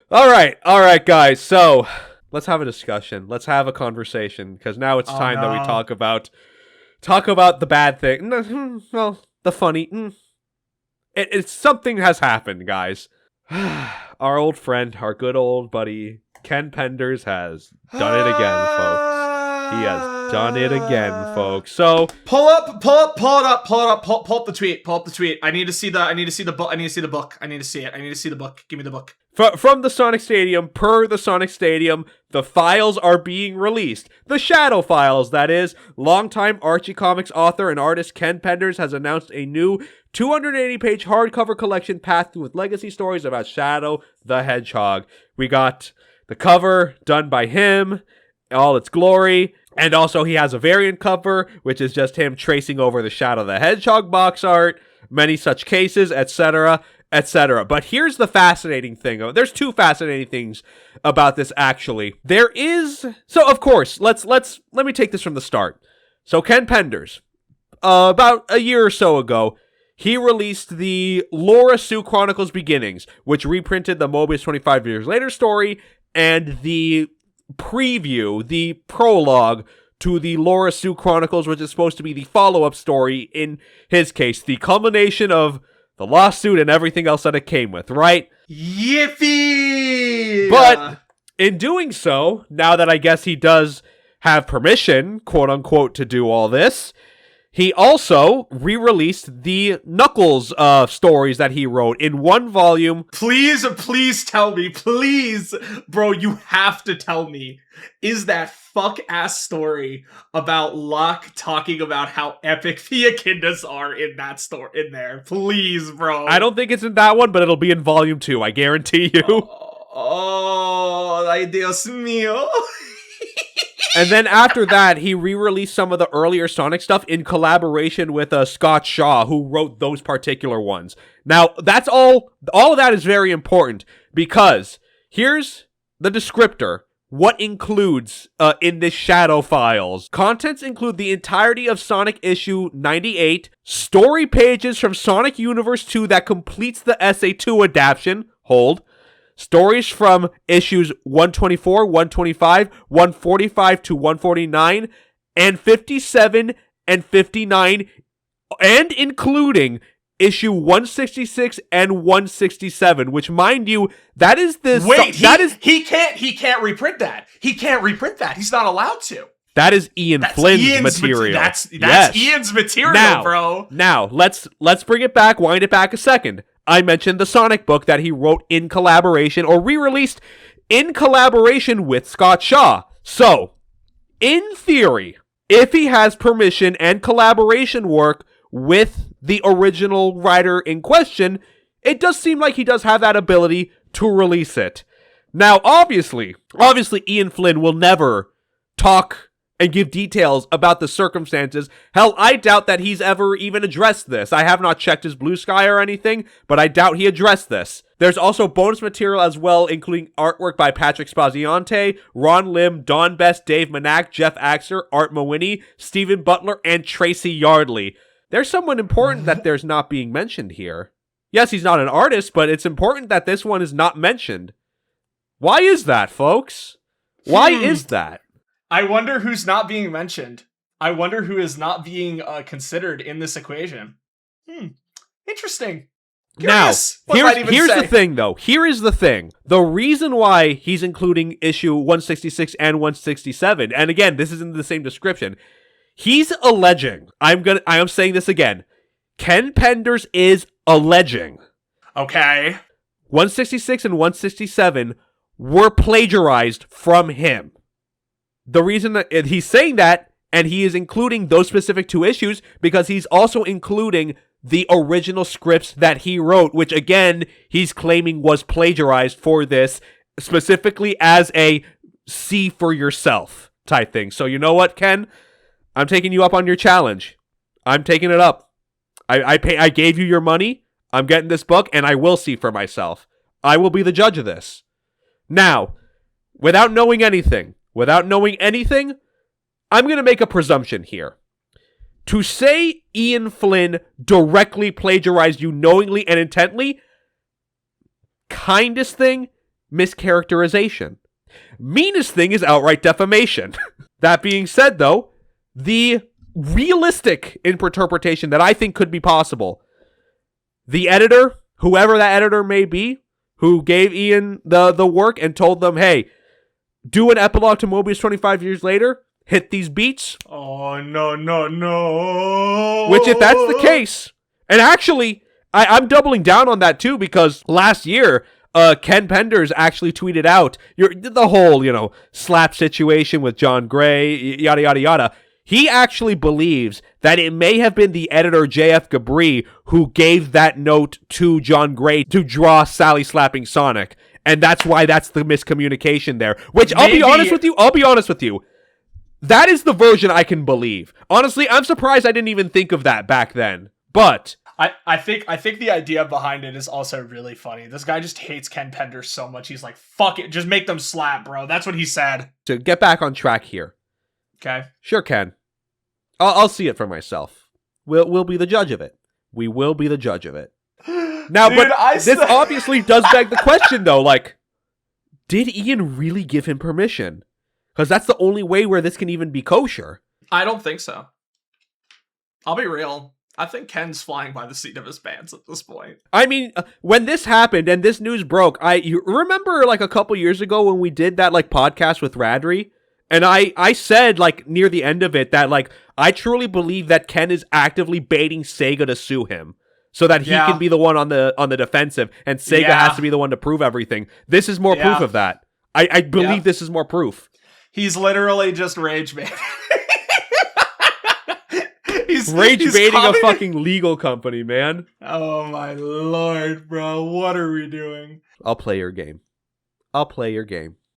All right, guys. So let's have a discussion. Let's have a conversation because now it's Oh time that we no. talk about the bad thing. Well, the funny. It's something has happened, guys. Our old friend, our good old buddy Ken Penders has done it again, folks. He has done it again, folks. So Pull up the tweet. Pull up the tweet. I need to see the book. I need to see the book. I need to see it. I need to see the book. Give me the book. from the Sonic Stadium, per the Sonic Stadium, the files are being released. The Shadow Files, that is. Longtime Archie Comics author and artist Ken Penders has announced a new 280-page hardcover collection packed with legacy stories about Shadow the Hedgehog. We got the cover done by him, all its glory, and also he has a variant cover, which is just him tracing over the Shadow the Hedgehog box art, many such cases, etc., etc. But here's the fascinating thing. There's two fascinating things about this, actually. There is... So, of course, let me take this from the start. So, Ken Penders, about a year or so ago, he released the Laura Sue Chronicles Beginnings, which reprinted the Mobius 25 Years Later story and the preview, the prologue to the Laura Sue Chronicles, which is supposed to be the follow-up story, in his case, the culmination of the lawsuit and everything else that it came with, right? Yippee! But in doing so, now that I guess he does have permission, quote-unquote, to do all this, he also re-released the Knuckles stories that he wrote in one volume. Please tell me. Please, bro, you have to tell me. Is that fuck-ass story about Locke talking about how epic the echidnas are in that story in there? Please, bro. I don't think it's in that one, but it'll be in volume 2, I guarantee you. Ay Dios mío. And then after that, he re-released some of the earlier Sonic stuff in collaboration with Scott Shaw, who wrote those particular ones. Now, that's all of that is very important, because here's the descriptor. What includes in this Shadow Files? Contents include the entirety of Sonic issue 98, story pages from Sonic Universe 2 that completes the SA2 adaptation, stories from issues 124, 125, 145 to 149, and 57 and 59, and including issue 166 and 167, which, mind you, that is this... He can't reprint that. He can't reprint that. He's not allowed to. That is Ian Flynn's material. That's yes. Ian's material, bro. Now, let's bring it back, wind it back a second. I mentioned the Sonic book that he wrote in collaboration, or re-released in collaboration with Scott Shaw. So, in theory, if he has permission and collaboration work with the original writer in question, it does seem like he does have that ability to release it. Now, obviously, Ian Flynn will never talk and give details about the circumstances. Hell, I doubt that he's ever even addressed this. I have not checked his Blue Sky or anything, but I doubt he addressed this. There's also bonus material as well, including artwork by Patrick Spaziante, Ron Lim, Don Best, Dave Manak, Jeff Axer, Art Mawini, Stephen Butler, and Tracy Yardley. There's someone important that there's not being mentioned here. Yes, he's not an artist, but it's important that this one is not mentioned. Why is that, folks? Why is that? I wonder who's not being mentioned. I wonder who is not being considered in this equation. Interesting. Curious. Now, here's the thing, though. Here is the thing. The reason why he's including issue 166 and 167, and again, this is in the same description, he's alleging, I am saying this again, Ken Penders is alleging. Okay. 166 and 167 were plagiarized from him. The reason that he's saying that, and he is including those specific two issues, because he's also including the original scripts that he wrote, which again, he's claiming was plagiarized for this, specifically as a see for yourself type thing. So you know what, Ken? I'm taking you up on your challenge. I'm taking it up. I gave you your money. I'm getting this book, and I will see for myself. I will be the judge of this. Now, without knowing anything, I'm going to make a presumption here. To say Ian Flynn directly plagiarized you knowingly and intently, kindest thing mischaracterization. Meanest thing is outright defamation. That being said, though, the realistic interpretation that I think could be possible, the editor, whoever that editor may be, who gave Ian the work and told them, hey, do an epilogue to Mobius 25 years later, hit these beats. Oh, no. Which, if that's the case, and actually, I'm doubling down on that too, because last year, Ken Penders actually tweeted out the whole, slap situation with John Gray, yada, yada, yada. He actually believes that it may have been the editor, J.F. Gabri, who gave that note to John Gray to draw Sally slapping Sonic. And that's why that's the miscommunication there. Which, I'll be honest with you. That is the version I can believe. Honestly, I'm surprised I didn't even think of that back then. But I think the idea behind it is also really funny. This guy just hates Ken Penders so much. He's like, fuck it, just make them slap, bro. That's what he said. to get back on track here. Okay. Sure, Ken. I'll see it for myself. We'll be the judge of it. We will be the judge of it. Now, Dude, this obviously does beg the question, though. Like, did Ian really give him permission? Because that's the only way where this can even be kosher. I don't think so. I'll be real. I think Ken's flying by the seat of his pants at this point. I mean, when this happened and this news broke, you remember like a couple years ago when we did that like podcast with Radri? And I said like near the end of it that like I truly believe that Ken is actively baiting Sega to sue him so that he can be the one on the defensive and Sega has to be the one to prove everyting. This is more proof of that. I believe this is more proof. He's literally just rage baiting. he's baiting a fucking legal company, man. Oh my lord, bro. What are we doing? I'll play your game.